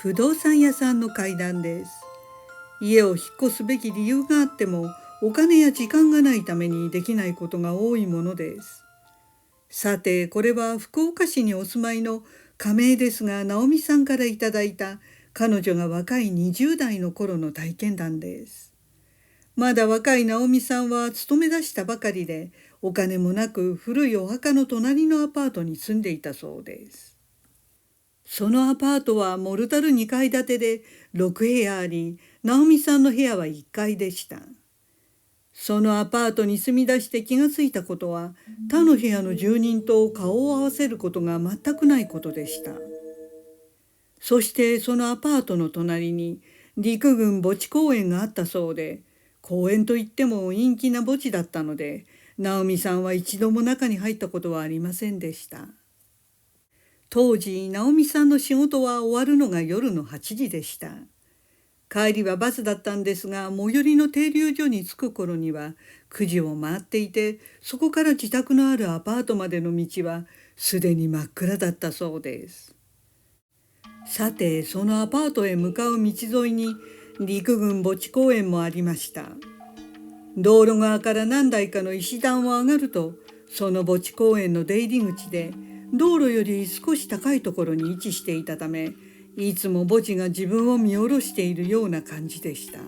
不動産屋さんの階段です。家を引っ越すべき理由があっても、お金や時間がないためにできないことが多いものです。さて、これは福岡市にお住まいの仮名ですが、直美さんからいただいた彼女が若い20代の頃の体験談です。まだ若い直美さんは勤め出したばかりで、お金もなく古いお墓の隣のアパートに住んでいたそうです。そのアパートはモルタル2階建てで6部屋あり、直美さんの部屋は1階でした。そのアパートに住み出して気がついたことは、他の部屋の住人と顔を合わせることが全くないことでした。そしてそのアパートの隣に陸軍墓地公園があったそうで、公園といっても陰気な墓地だったので、直美さんは一度も中に入ったことはありませんでした。当時、直美さんの仕事は終わるのが夜の8時でした。帰りはバスだったんですが、最寄りの停留所に着く頃には9時を回っていて、そこから自宅のあるアパートまでの道はすでに真っ暗だったそうです。さて、そのアパートへ向かう道沿いに陸軍墓地公園もありました。道路側から何台かの石段を上がると、その墓地公園の出入り口で道路より少し高いところに位置していたため、いつも墓地が自分を見下ろしているような感じでした。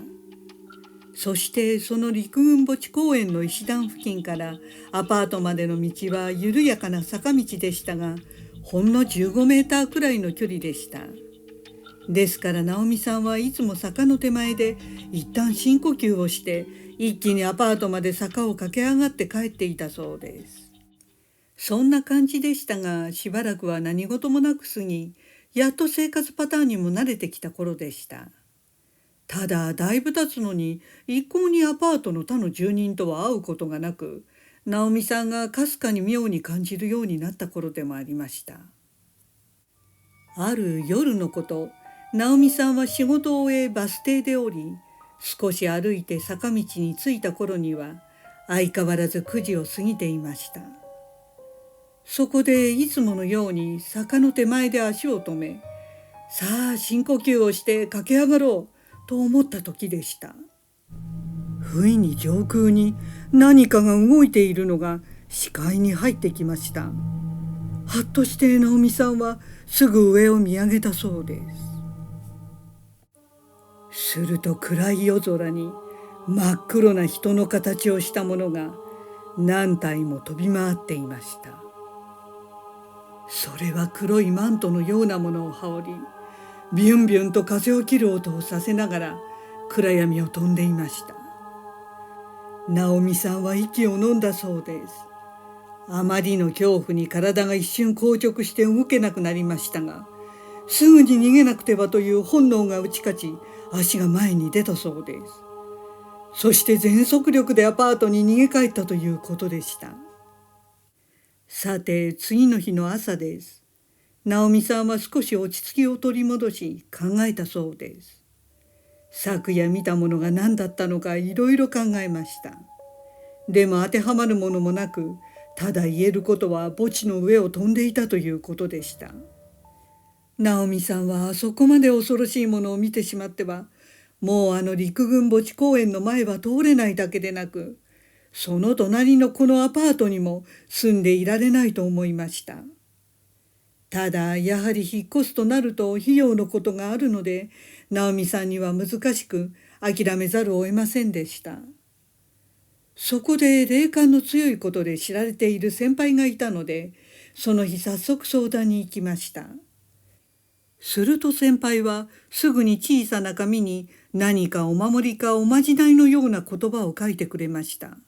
そしてその陸軍墓地公園の石段付近からアパートまでの道は緩やかな坂道でしたが、ほんの15メーターくらいの距離でした。ですから直美さんはいつも坂の手前で一旦深呼吸をして、一気にアパートまで坂を駆け上がって帰っていたそうです。そんな感じでしたが、しばらくは何事もなく過ぎ、やっと生活パターンにも慣れてきた頃でした。ただ、だいぶ経つのに、一向にアパートの他の住人とは会うことがなく、直美さんがかすかに妙に感じるようになった頃でもありました。ある夜のこと、直美さんは仕事を終えバス停で降り、少し歩いて坂道に着いた頃には、相変わらず9時を過ぎていました。そこでいつものように坂の手前で足を止め、さあ深呼吸をして駆け上がろうと思った時でした。不意に上空に何かが動いているのが視界に入ってきました。はっとして直美さんはすぐ上を見上げたそうです。すると暗い夜空に真っ黒な人の形をしたものが何体も飛び回っていました。それは黒いマントのようなものを羽織り、ビュンビュンと風を切る音をさせながら暗闇を飛んでいました。直美さんは息を飲んだそうです。あまりの恐怖に体が一瞬硬直して動けなくなりましたが、すぐに逃げなくてはという本能が打ち勝ち、足が前に出たそうです。そして全速力でアパートに逃げ帰ったということでした。さて、次の日の朝です。直美さんは少し落ち着きを取り戻し考えたそうです。昨夜見たものが何だったのかいろいろ考えました。でも当てはまるものもなく、ただ言えることは墓地の上を飛んでいたということでした。直美さんはあそこまで恐ろしいものを見てしまっては、もうあの陸軍墓地公園の前は通れないだけでなく、その隣のこのアパートにも住んでいられないと思いました。ただやはり引っ越すとなると費用のことがあるので、直美さんには難しく諦めざるを得ませんでした。そこで霊感の強いことで知られている先輩がいたので、その日早速相談に行きました。すると先輩はすぐに小さな紙に何かお守りかおまじないのような言葉を書いてくれました。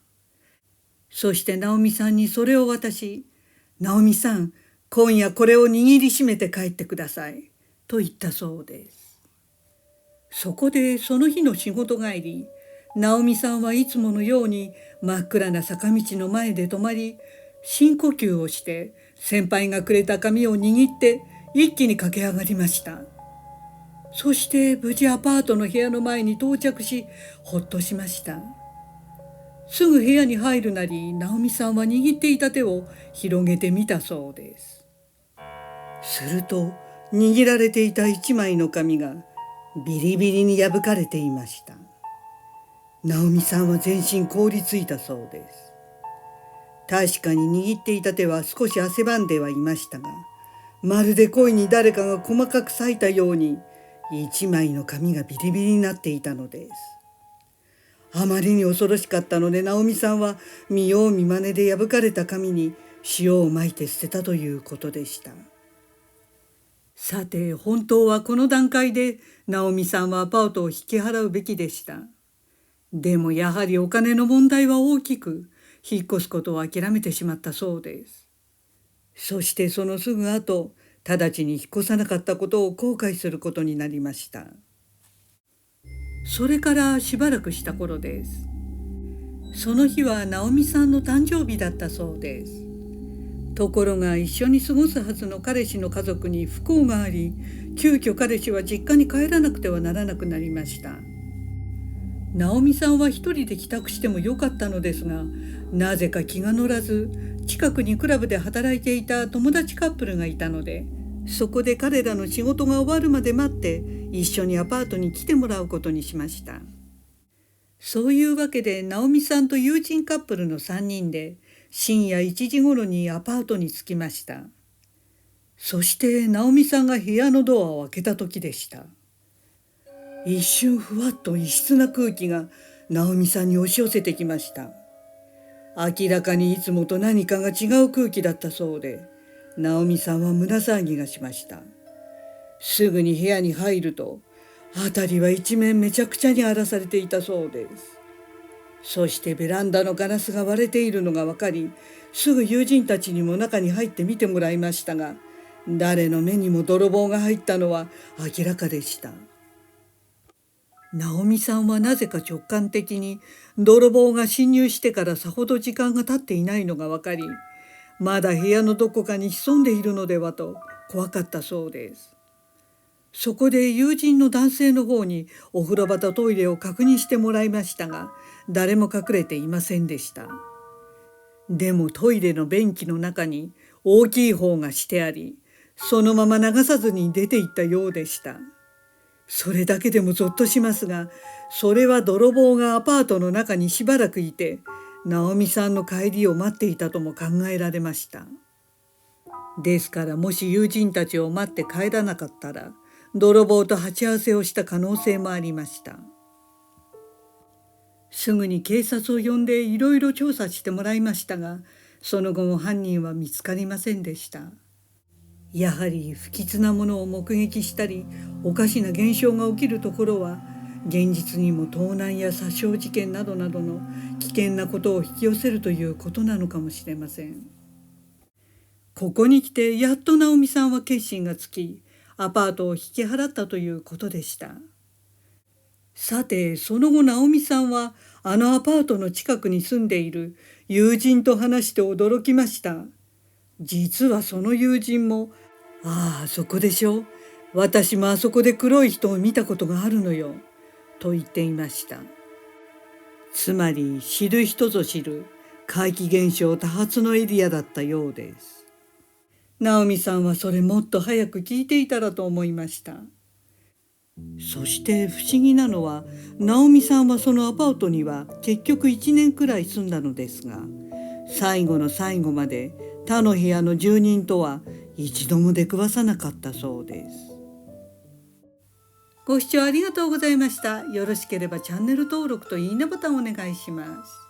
そして直美さんにそれを渡し、直美さん、今夜これを握りしめて帰ってください、と言ったそうです。そこでその日の仕事帰り、直美さんはいつものように真っ暗な坂道の前で止まり、深呼吸をして先輩がくれた紙を握って一気に駆け上がりました。そして無事アパートの部屋の前に到着し、ほっとしました。すぐ部屋に入るなり、直美さんは握っていた手を広げてみたそうです。すると握られていた一枚の紙がビリビリに破かれていました。直美さんは全身凍りついたそうです。確かに握っていた手は少し汗ばんではいましたが、まるで恋に誰かが細かく裂いたように一枚の紙がビリビリになっていたのです。あまりに恐ろしかったので直美さんは見よう見まねで破かれた紙に塩をまいて捨てたということでした。さて本当はこの段階で直美さんはアパートを引き払うべきでした。でもやはりお金の問題は大きく、引っ越すことを諦めてしまったそうです。そしてそのすぐ後、直ちに引っ越さなかったことを後悔することになりました。それからしばらくした頃です。その日は直美さんの誕生日だったそうです。ところが一緒に過ごすはずの彼氏の家族に不幸があり、急遽彼氏は実家に帰らなくてはならなくなりました。直美さんは一人で帰宅してもよかったのですが、なぜか気が乗らず、近くにクラブで働いていた友達カップルがいたので、そこで彼らの仕事が終わるまで待って一緒にアパートに来てもらうことにしました。そういうわけで直美さんと友人カップルの3人で深夜1時ごろにアパートに着きました。そして直美さんが部屋のドアを開けた時でした。一瞬ふわっと異質な空気が直美さんに押し寄せてきました。明らかにいつもと何かが違う空気だったそうで、直美さんは胸騒ぎがしました。すぐに部屋に入ると、辺りは一面めちゃくちゃに荒らされていたそうです。そしてベランダのガラスが割れているのが分かり、すぐ友人たちにも中に入って見てもらいましたが、誰の目にも泥棒が入ったのは明らかでした。直美さんはなぜか直感的に泥棒が侵入してからさほど時間が経っていないのが分かり、まだ部屋のどこかに潜んでいるのではと怖かったそうです。そこで友人の男性の方にお風呂場とトイレを確認してもらいましたが、誰も隠れていませんでした。でもトイレの便器の中に大きい方がしてあり、そのまま流さずに出て行ったようでした。それだけでもゾッとしますが、それは泥棒がアパートの中にしばらくいて、直美さんの帰りを待っていたとも考えられました。ですからもし友人たちを待って帰らなかったら、泥棒と鉢合わせをした可能性もありました。すぐに警察を呼んでいろいろ調査してもらいましたが、その後も犯人は見つかりませんでした。やはり不吉なものを目撃したり、おかしな現象が起きるところは、現実にも盗難や殺傷事件などなどの危険なことを引き寄せるということなのかもしれません。ここに来てやっと直美さんは決心がつき、アパートを引き払ったということでした。さて、その後直美さんはあのアパートの近くに住んでいる友人と話して驚きました。実はその友人も、ああ、そこでしょ。私もあそこで黒い人を見たことがあるのよ。と言っていました。つまり知る人ぞ知る怪奇現象多発のエリアだったようです。直美さんはそれもっと早く聞いていたらと思いました。そして不思議なのは、直美さんはそのアパートには結局1年くらい住んだのですが、最後の最後まで他の部屋の住人とは一度も出くわさなかったそうです。ご視聴ありがとうございました。よろしければチャンネル登録といいねボタンをお願いします。